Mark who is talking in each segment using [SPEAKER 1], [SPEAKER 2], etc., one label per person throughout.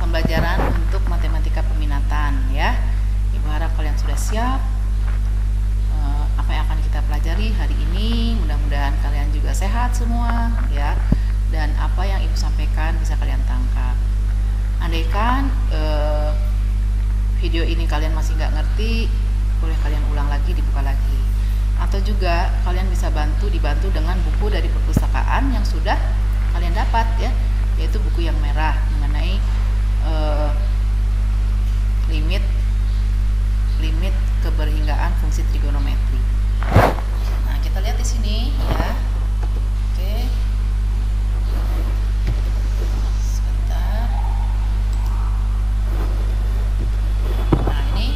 [SPEAKER 1] pembelajaran untuk matematika peminatan ya. Ibu harap kalian sudah siap apa yang akan kita pelajari hari ini. Mudah-mudahan kalian juga sehat semua ya, dan apa yang ibu sampaikan bisa kalian tangkap. Andaikan video ini kalian masih nggak ngerti, boleh kalian ulang lagi, dibuka lagi, atau juga kalian bisa dibantu dengan buku dari perpustakaan yang sudah kalian dapat ya, yaitu buku yang merah mengenai limit keberhinggaan fungsi trigonometri. Nah, kita lihat di sini ya. Oke. Sebentar. Nah, ini.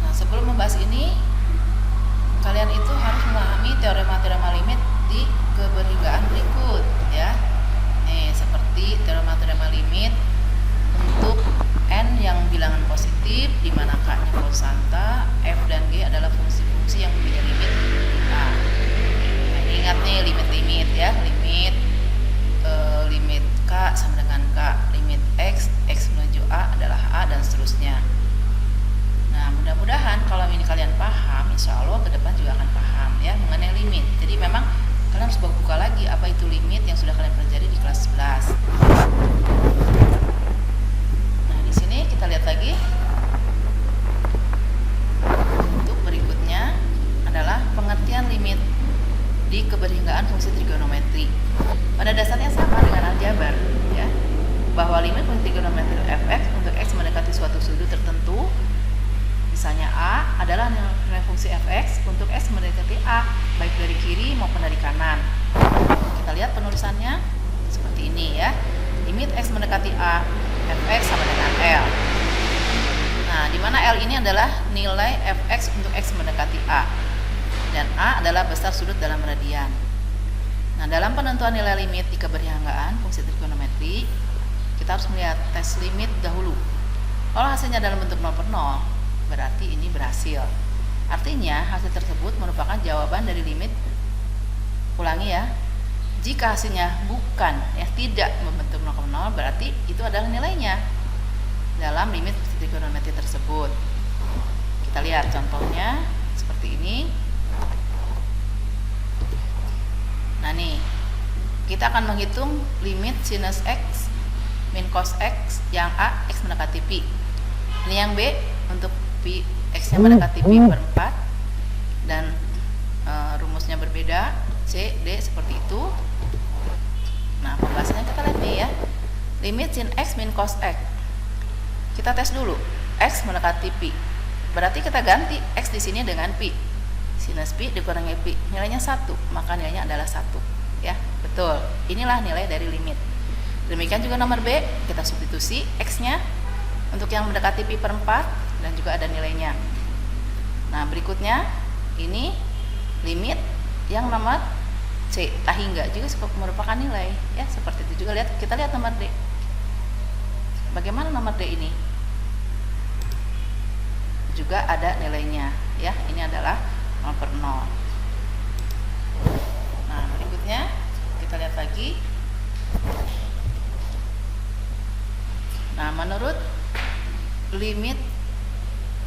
[SPEAKER 1] Nah, sebelum membahas ini, kalian itu harus memahami teorema-teorema limit di keberhinggaan berikut ya. Nih, seperti teorema-teorema limit untuk n yang bilangan positif, di mana k-nya konstanta, f dan g adalah fungsi-fungsi yang punya limit. Nah, ingat nih limit-limit ya, limit k sama dengan k, limit x menuju a adalah a, dan seterusnya. Nah, mudah-mudahan kalau ini kalian paham, insya Allah ke depan juga akan paham ya mengenai limit. Jadi memang kalian harus buka lagi apa itu limit yang sudah kalian pelajari di kelas 11. Nah, di sini kita lihat lagi. Untuk berikutnya adalah pengertian limit di keberhinggaan fungsi trigonometri. Pada dasarnya sama dengan aljabar ya, bahwa limit fungsi trigonometri fx untuk x mendekati suatu sudut tertentu, misalnya A adalah nilai fungsi fx untuk x mendekati A, baik dari kiri maupun dari kanan. Kita lihat penulisannya seperti ini ya. Limit x mendekati A, fx sama dengan L. Nah, di mana L ini adalah nilai fx untuk x mendekati A, dan A adalah besar sudut dalam radian. Nah, dalam penentuan nilai limit di keberhinggaan fungsi trigonometri, kita harus melihat tes limit dahulu. Kalau hasilnya dalam bentuk 0 per 0, berarti ini berhasil. Artinya hasil tersebut merupakan jawaban dari limit. Ulangi ya. Jika hasilnya bukan tidak membentuk 0, berarti itu adalah nilainya dalam limit trigonometri tersebut. Kita lihat contohnya seperti ini. Nah, nih kita akan menghitung limit sinus x min cos x yang a x mendekati pi. Ini yang b untuk pi x nya mendekati pi per 4, dan rumusnya berbeda, c, d seperti itu. Nah, pembahasannya kita lihat nih ya. Limit sin x min cos x, kita tes dulu x mendekati pi, berarti kita ganti x di sini dengan pi. Sinus pi dikurangi pi, nilainya 1, maka nilainya adalah 1 ya. Betul, inilah nilai dari limit. Demikian juga nomor b, kita substitusi x nya untuk yang mendekati pi per 4, dan juga ada nilainya. Nah, berikutnya ini limit yang nomor C, tahingga juga merupakan nilai ya, seperti itu juga. Kita lihat nomor D. Bagaimana nomor D ini? Juga ada nilainya ya. Ini adalah 0 per 0. Nah, berikutnya kita lihat lagi. Nah, menurut limit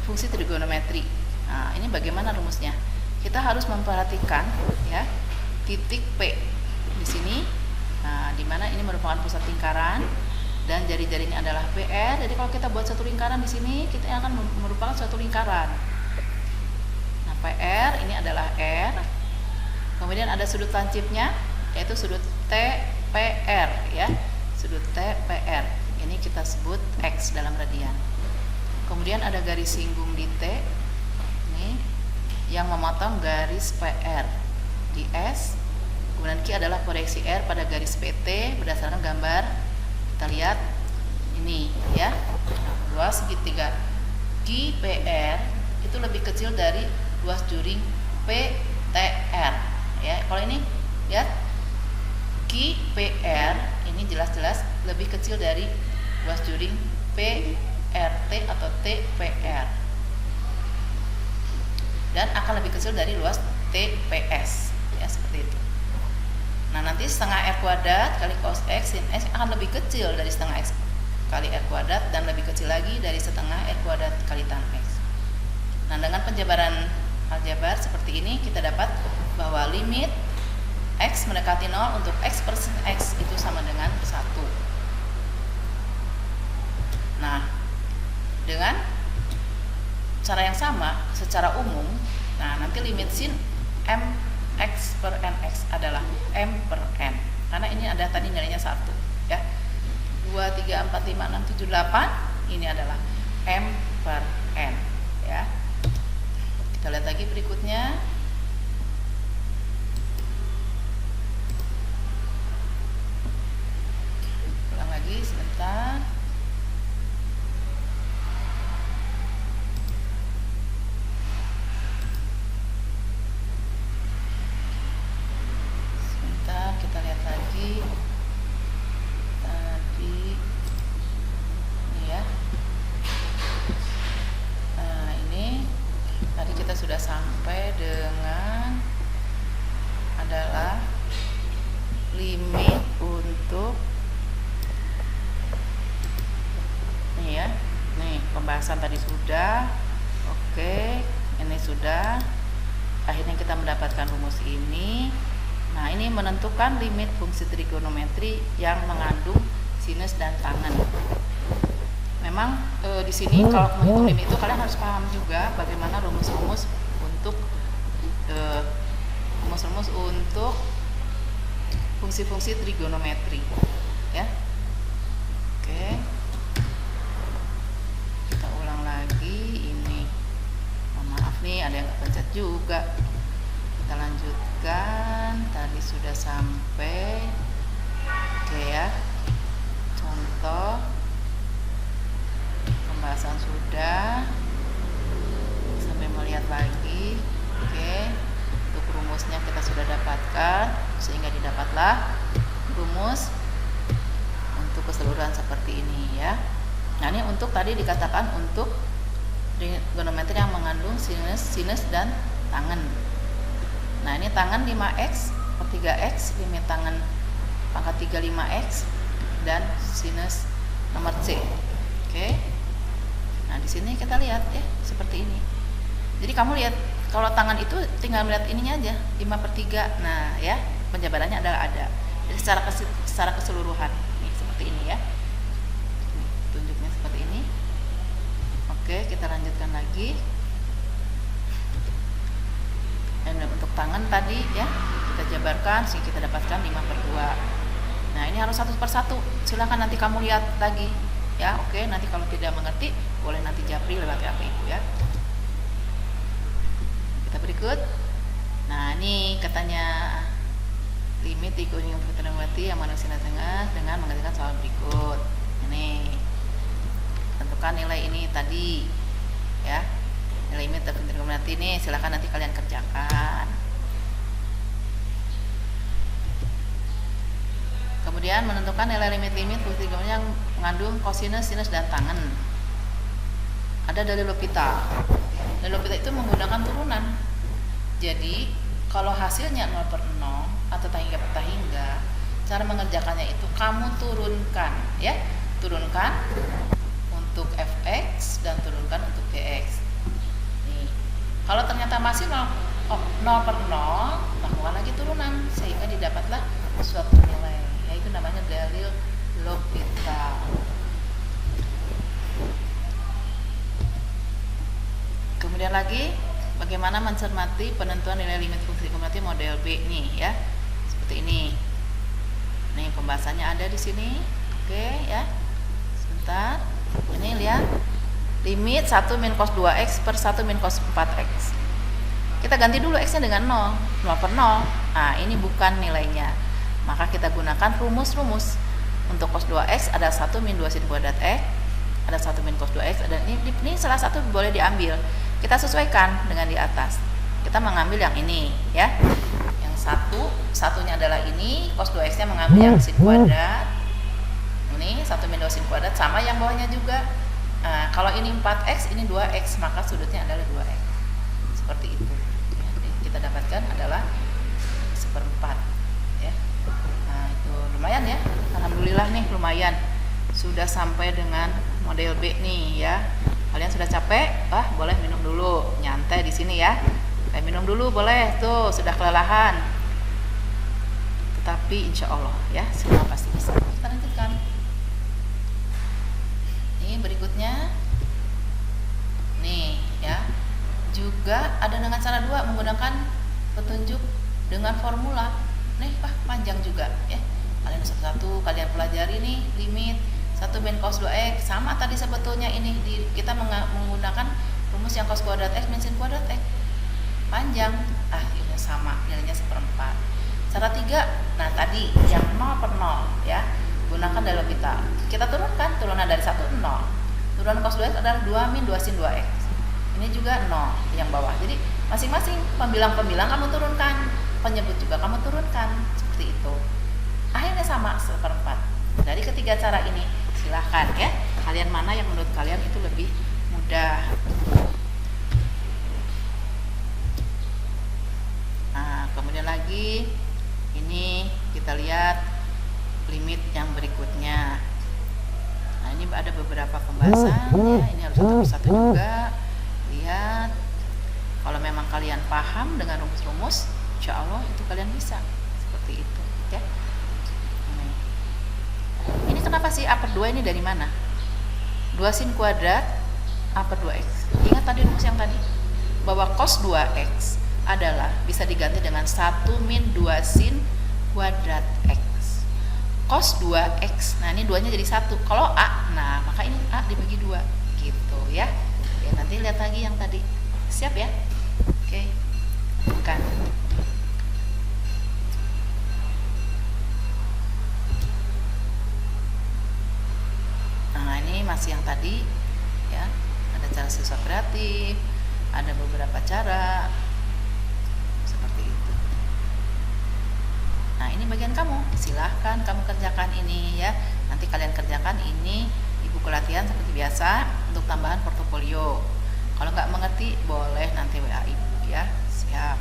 [SPEAKER 1] fungsi trigonometri, nah ini bagaimana rumusnya? Kita harus memperhatikan ya titik P di sini. Nah, di mana ini merupakan pusat lingkaran dan jari-jarinya adalah PR. Jadi kalau kita buat satu lingkaran di sini, kita akan merupakan suatu lingkaran. Nah, PR ini adalah R. Kemudian ada sudut lancipnya, yaitu sudut TPR ya. Sudut TPR. Ini kita sebut X dalam radian. Kemudian ada garis singgung di T ini yang memotong garis PR di S. Kemudian Q adalah proyeksi R pada garis PT berdasarkan gambar. Kita lihat ini ya. Luas segitiga QPR itu lebih kecil dari luas juring PTR ya. Kalau ini lihat QPR ini jelas-jelas lebih kecil dari luas juring PRT atau TPR, dan akan lebih kecil dari luas TPS ya, seperti itu. Nah, nanti setengah R kuadrat kali cos X sin X akan lebih kecil dari setengah X kali R kuadrat dan lebih kecil lagi dari setengah R kuadrat kali tan X. Nah, dengan penjabaran aljabar seperti ini kita dapat bahwa limit X mendekati 0 untuk X per sin X itu sama dengan 1. Nah, dengan cara yang sama secara umum, nah nanti limit sin M X per NX adalah M per N, karena ini ada tadi nilainya 1 ya. 2, 3, 4, 5, 6, 7, 8 ini adalah M per N ya. Kita lihat lagi berikutnya. Ulang lagi sebentar. Kita lihat lagi tadi ini ya. Nah, ini tadi kita sudah sampai dengan adalah limit untuk nih ya. Nih, pembahasan tadi sudah. Oke, ini sudah. Akhirnya kita mendapatkan rumus ini. Nah, ini menentukan limit fungsi trigonometri yang mengandung sinus dan tangen. Memang di sini kalau menghitung limit itu kalian harus paham juga bagaimana rumus-rumus untuk fungsi-fungsi trigonometri, ya. Oke, kita ulang lagi ini. Maaf nih, ada yang nggak pencet juga. Kita lanjutkan, tadi sudah sampai. Oke ya, contoh pembahasan sudah, sampai melihat lagi. Oke, untuk rumusnya kita sudah dapatkan, sehingga didapatlah rumus untuk keseluruhan seperti ini ya. Nah, ini untuk tadi dikatakan untuk trigonometri yang mengandung sinus dan tangen. Nah, ini tangen 5x per 3x, limit tangen pangkat 3 5x, dan sinus nomor C. Oke. Nah, di sini kita lihat ya, seperti ini. Jadi kamu lihat, kalau tangan itu tinggal melihat ininya aja, 5 per 3. Nah, ya, penjabarannya adalah ada. Jadi secara keseluruhan, nih, seperti ini ya. Nih, tunjuknya seperti ini. Oke, kita lanjutkan lagi. Dan untuk tangan tadi ya, kita jabarkan sehingga kita dapatkan 5 per 2. Nah, ini harus 1 per 1. Silahkan nanti kamu lihat lagi ya. Oke, nanti kalau tidak mengerti boleh nanti japri lewat HP Ibu ya. Kita berikut. Nah, ini katanya limit trigonometri trigonometri yang mana sinus tengah dengan mengerjakan soal berikut. Ini tentukan nilai ini tadi ya. Limit trigonometri ini silahkan nanti kalian kerjakan. Kemudian menentukan nilai limit-limit fungsi trigonometri yang mengandung kosinus, sinus, dan tangen. Ada dari L'Hopital. Dari L'Hopital itu menggunakan turunan. Jadi kalau hasilnya 0 per 0 atau tahingga per tahingga, cara mengerjakannya itu kamu turunkan ya. Turunkan untuk fx dan turunkan untuk dx. Kalau ternyata masih 0 per 0, lakukan lagi turunan sehingga didapatlah suatu nilai. Ya, itu namanya dalil L'Hopital. Kemudian lagi, bagaimana mencermati penentuan nilai limit fungsi trigonometri model B nih ya. Seperti ini. Nih, pembahasannya ada di sini. Oke ya. Sebentar. Ini lihat. Limit 1 min cos 2x per 1 min cos 4x. Kita ganti dulu x-nya dengan 0 per 0. Nah, ini bukan nilainya. Maka kita gunakan rumus-rumus. Untuk cos 2x ada 1 min 2 sin kuadrat x, ada 1 min cos 2x, dan ini salah satu boleh diambil. Kita sesuaikan dengan di atas. Kita mengambil yang ini ya. Yang satunya adalah ini, cos 2x-nya mengambil yang sin kuadrat. Ini 1 min 2 sin kuadrat sama yang bawahnya juga. Nah, kalau ini 4x, ini 2x, maka sudutnya adalah 2x. Seperti itu. Ya, kita dapatkan adalah 1/4 ya. Nah, itu lumayan ya. Alhamdulillah nih, lumayan. sudah sampai dengan model B nih ya. Kalian sudah capek? Boleh minum dulu, nyantai di sini ya. Kayak minum dulu boleh, tuh sudah kelelahan. Tetapi insya Allah ya, semua pasti bisa. Kita lanjutkan. Ini berikutnya. Nih ya. Juga ada dengan cara 2 menggunakan petunjuk dengan formula. Nih, panjang juga ya. Kalian satu-satu kalian pelajari nih limit 1 min cos 2x. Sama tadi sebetulnya ini kita menggunakan rumus yang cos kuadrat x min sin kuadrat x. Panjang. Ini sama, nilainya 1/4. Cara 3, nah tadi yang 0 per 0 ya. Gunakan Dell'Hospital. Kita turunkan, turunan dari 1 0. Turunan cos 2x adalah 2 min 2 sin 2x. Ini juga 0 yang bawah. Jadi masing-masing pembilang-pembilang kamu turunkan, penyebut juga kamu turunkan, seperti itu. Akhirnya sama 1/4. Dari ketiga cara ini silahkan ya, kalian mana yang menurut kalian itu lebih mudah. Nah, kemudian lagi ini kita lihat limit yang berikutnya. Nah, ini ada beberapa pembahasan ya, ini harus satu persatu juga. Lihat, kalau memang kalian paham dengan rumus-rumus, insya Allah itu kalian bisa seperti itu ya. Ini kenapa sih A per 2 ini dari mana? 2 sin kuadrat A per 2x. Ingat tadi rumus yang tadi, bahwa cos 2x adalah bisa diganti dengan 1 min 2 sin kuadrat x. Cos 2x, nah ini 2 nya jadi 1. Kalau A, nah maka ini A dibagi 2 gitu ya. Ya nanti lihat lagi yang tadi. Siap ya? Oke. Bukan. Nah, ini masih yang tadi ya. Ada cara siswa kreatif, ada beberapa cara seperti itu. Nah, ini bagian kamu. Silahkan kamu kerjakan ini ya. Nanti kalian kerjakan ini di buku latihan seperti biasa untuk tambahan portofolio. Kalau nggak mengerti boleh nanti WA ibu ya. Siap.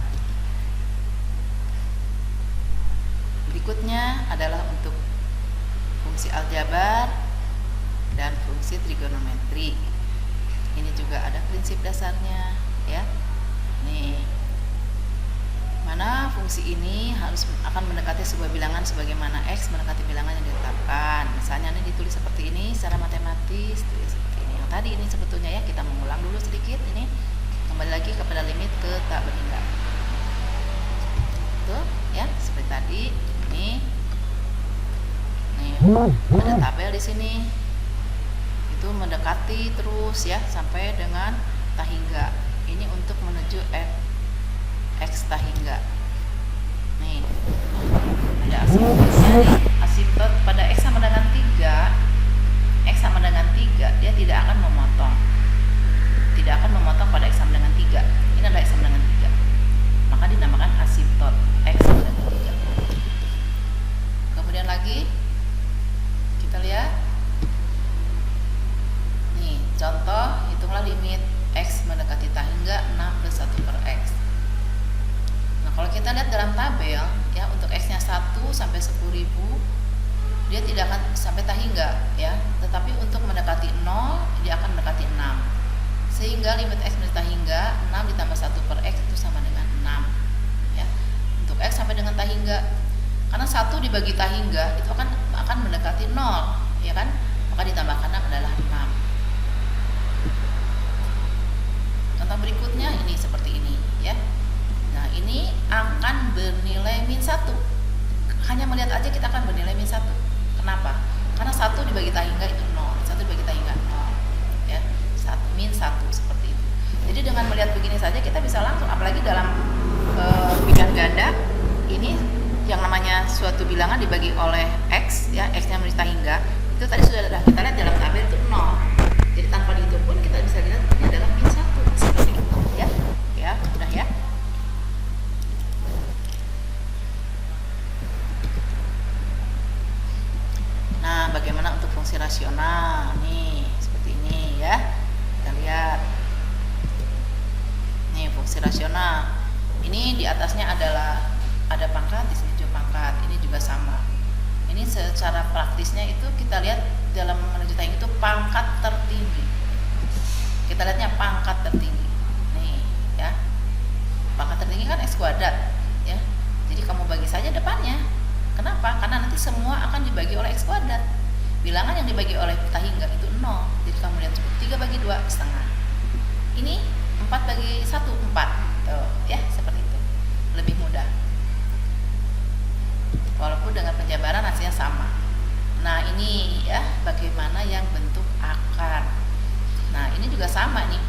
[SPEAKER 1] Berikutnya adalah untuk fungsi aljabar dan fungsi trigonometri. Ini juga ada prinsip dasarnya ya. Nih, mana fungsi ini akan mendekati sebuah bilangan sebagaimana x mendekati bilangan yang ditetapkan. Misalnya ini ditulis seperti ini secara matematis, tulis seperti ini. Yang tadi ini sebetulnya ya, kita mengulang dulu sedikit ini. Kembali lagi kepada limit ke tak berhingga. Tuh ya, seperti tadi ini. Nih, ada tabel di sini. Itu mendekati terus ya sampai dengan tak hingga. Ini untuk menuju x tak hingga. Nih, ada asimtotnya nih. Asimtot pada x sama dengan 3. X sama dengan 3, dia tidak akan memotong. Tidak akan memotong pada x sama dengan 3. Ini adalah x sama dengan 3. Maka dinamakan asimtot x sama dengan 3. Kemudian lagi kita lihat. Nih, contoh hitunglah limit x mendekati tak hingga 6 plus 1 per x. Nah, kalau kita lihat dalam tabel ya, untuk x-nya 1 sampai 10.000 dia tidak akan sampai tak hingga ya, tetapi untuk mendekati 0 dia akan mendekati 6. Sehingga limit x mendekati tak hingga 6 ditambah 1 per x itu sama dengan 6 ya. Untuk x sampai dengan tak hingga, karena 1 dibagi tak hingga itu akan mendekati 0 ya kan, maka ditambahkan 6 adalah 6. Contoh berikutnya ini seperti ini ya. Nah, ini akan bernilai min 1. Hanya melihat aja kita akan bernilai min 1. Kenapa? Karena 1 dibagi tak hingga itu 0. 1 dibagi tak hingga 0 ya. Min 1 seperti itu. Jadi dengan melihat begini saja kita bisa langsung, apalagi dalam bilangan ganda ini yang namanya suatu bilangan dibagi oleh x ya, x-nya menjadi tak hingga. Itu tadi sudah kita lihat dalam tabel itu 0. Jadi tanpa dihitung pun kita bisa lihat ini adalah min 1 seperti itu ya. Ya, udah ya. Nah, bagaimana untuk fungsi rasional? Nih, seperti ini ya. Kita lihat. Nih, fungsi rasional. Ini di atasnya adalah ada pangkat, di sini juga pangkat. Ini juga sama. Ini secara praktisnya itu kita lihat dalam menuju tahingga itu pangkat tertinggi. Kita lihatnya pangkat tertinggi. Nih, ya. Pangkat tertinggi kan X kuadrat, ya. Jadi kamu bagi saja depannya. Kenapa? Karena nanti semua akan dibagi oleh X kuadrat. Bilangan yang dibagi oleh tahingga itu 0. Jadi kamu lihat 3 bagi 2 setengah. Ini 4 bagi 1 4. Tuh, ya, seperti itu. Lebih mudah. Walaupun dengan penjabaran hasilnya sama. Nah, ini ya bagaimana yang bentuk akar. Nah, ini juga sama nih.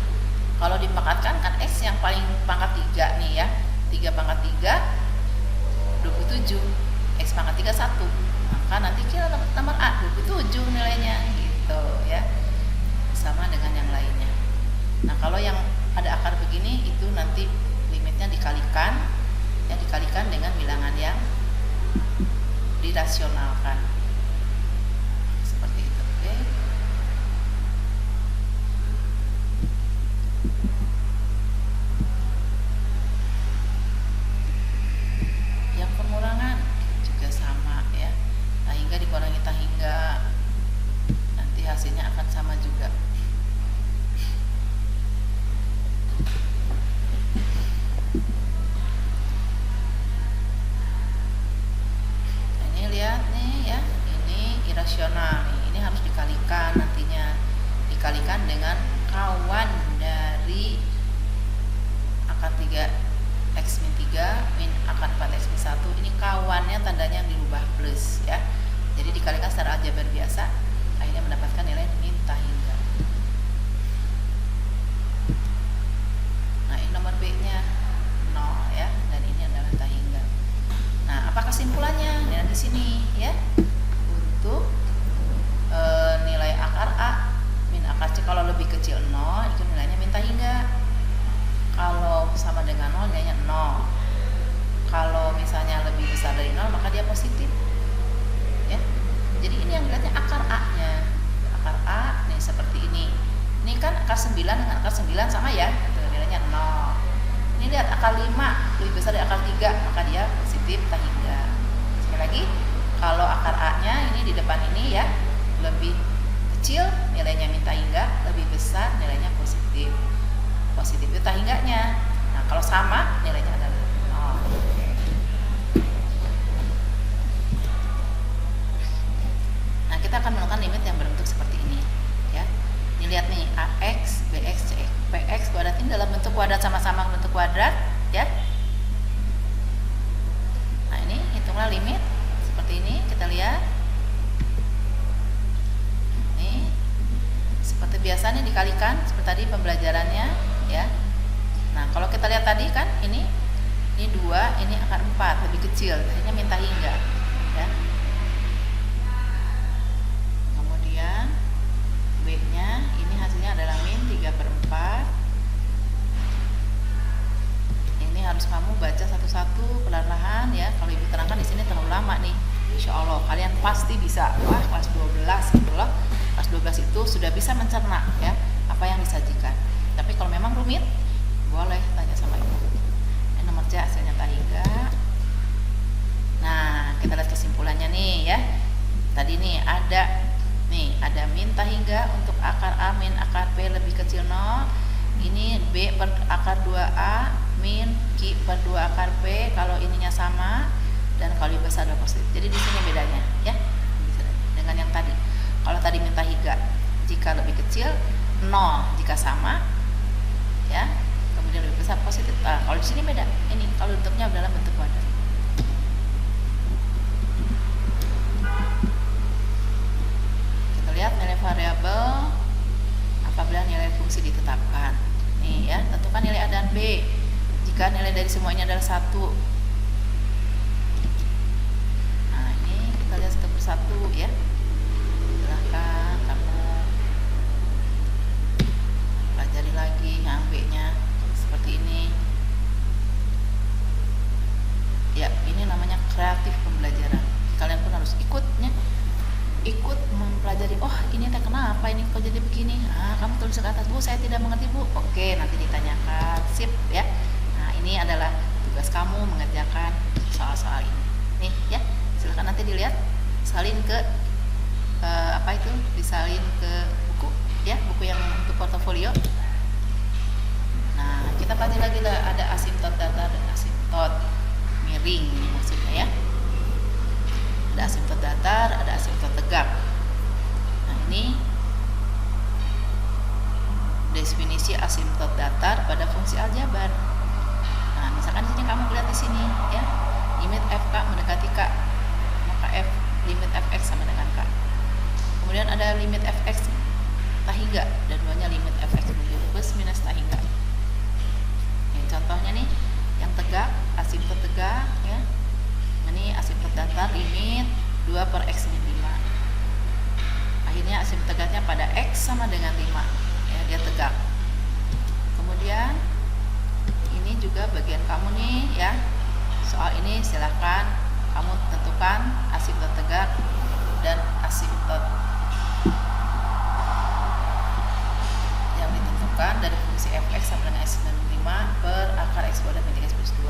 [SPEAKER 1] Kalau dipangkatkan kan X yang paling pangkat 3 nih ya. 3 pangkat 3 27. X pangkat 3 1. Maka nanti kita dapat nomor A 27 nilainya gitu ya. Sama dengan yang lainnya. Nah, kalau yang ada akar begini itu nanti limitnya dikalikan, ya dikalikan dengan bilangan yang dirasionalkan. Seperti itu, oke. Yang pengurangan juga sama ya. Tahingga dikurangi tahingga, nanti hasilnya akan sama juga. Irasional nih, ini harus dikalikan nantinya, dikalikan dengan kawan dari akar 3 X min 3 min akar 4 X min 1. Ini kawannya tandanya dirubah plus ya, jadi dikalikan secara aljabar biasa, akhirnya mendapatkan nilai min tahingga. Nah, ini nomor B nya 0 ya, dan ini adalah tahingga. Nah, apa kesimpulannya? Nah, di sini ya, untuk nilai akar A min akar C kalau lebih kecil 0 itu nilainya min tahingga. Kalau sama dengan 0 nilainya 0. Kalau misalnya lebih besar dari 0 maka dia positif ya. Jadi ini yang dilihatnya akar A nya. Akar A nih seperti ini. Ini kan akar 9 dengan akar 9 sama ya, itu nilainya 0. Ini lihat akar 5 lebih besar dari akar 3 maka dia positif tahingga. Sekali lagi, kalau akar A-nya ini di depan ini ya lebih kecil nilainya min tahingga, lebih besar nilainya positif. Positif itu tahingganya. Nah, kalau sama nilainya adalah 0. Nah, kita akan menemukan limit yang berbentuk seperti ini ya. Ini lihat nih, AX, BX, CX, PX kuadrat ini dalam bentuk kuadrat, sama-sama bentuk kuadrat ya. Nah, ini hitunglah limit seperti ini, kita lihat nih seperti biasa nih dikalikan seperti tadi pembelajarannya ya. Nah, kalau kita lihat tadi kan ini 2, ini akar 4 lebih kecil, akhirnya min tahingga ya. Kemudian B nya ini hasilnya adalah min 3/4. Ini harus kamu baca satu-satu perlahan-lahan ya. Kalau ibu terangkan di sini terlalu lama nih. Insya Allah kalian pasti bisa. Wah, kelas 12 gitu loh. Kelas 12 itu sudah bisa mencerna ya apa yang disajikan. Tapi kalau memang rumit, boleh tanya sama ibu. Ini nomor C hasilnya tahingga. Nah, kita lihat kesimpulannya nih ya. Tadi nih ada min tahingga untuk akar A min akar B lebih kecil 0. Ini B per akar 2A min Q per 2 akar B kalau ininya sama, dan kalau besar adalah positif. Jadi di sini bedanya ya dengan yang tadi. Kalau tadi min tahingga jika lebih kecil, 0 jika sama ya, kemudian lebih besar positif. Nah, kalau di sini beda. Ini kalau bentuknya dalam bentuk kuadrat. Kita lihat nilai variabel apabila nilai fungsi ditetapkan. Nih ya, tentukan nilai A dan B. Jika nilai dari semuanya adalah 1. Nah, ini kita lihat satu persatu ya. Silahkan kamu pelajari lagi yang B-nya seperti ini. Ya, ini namanya kreatif pembelajaran. Kalian pun harus ikut mempelajari. Oh, ini teh kenapa ini kok jadi begini? Ah, kamu tulis ke atas, Bu, saya tidak mengerti, Bu. Oke, nanti ditanyakan. Sip ya. Nah, ini adalah tugas kamu mengerjakan soal-soal ini. Nih ya, silakan nanti dilihat, salin ke apa itu, disalin ke buku ya, buku yang untuk portofolio. Nah, kita pelajari lagi lah, ada asimtot datar dan asimtot miring ini maksudnya ya. Ada asimtot datar, ada asimtot tegak. Nah, ini definisi asimtot datar pada fungsi aljabar. Nah, misalkan di sini kamu lihat di sini ya, limit fk mendekati k, maka f limit fx sama dengan k. Kemudian ada limit fx tak hingga, dan duanya limit fx menuju plus minus tak hingga. Ini contohnya nih, yang tegak, asimtot tegak ya. Ini asimtot datar limit 2 per x min 5. Akhirnya asimtot tegaknya pada x sama dengan 5 ya, dia tegak. Kemudian ini juga bagian kamu nih ya, soal ini silahkan kamu tentukan asimtot tegak dan asimtot yang ditentukan dari fungsi fx sama dengan x min 5 per akar x kuadrat min 3x plus 2.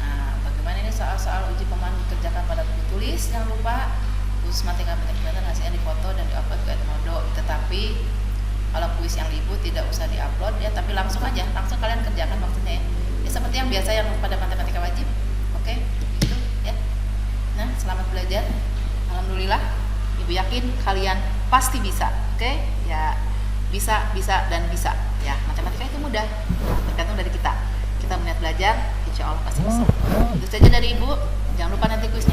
[SPEAKER 1] Nah, bagaimana ini soal-soal uji pemahaman dikerjakan pada buku tulis. Jangan lupa khusus matematika penelitian hasilnya difoto dan diupload ke Edmodo. Tetapi kalau kuis yang ribut tidak usah diupload ya, tapi langsung aja, langsung kalian kerjakan maksudnya ya. Ya seperti yang biasa yang pada matematika wajib. Oke, itu ya. Nah, selamat belajar. Alhamdulillah, Ibu yakin kalian pasti bisa. Oke? Ya, bisa dan bisa. Ya, matematika itu mudah. Tergantung dari kita. Kita berniat belajar, insya Allah pasti bisa. Itu saja dari Ibu. Jangan lupa nanti kuis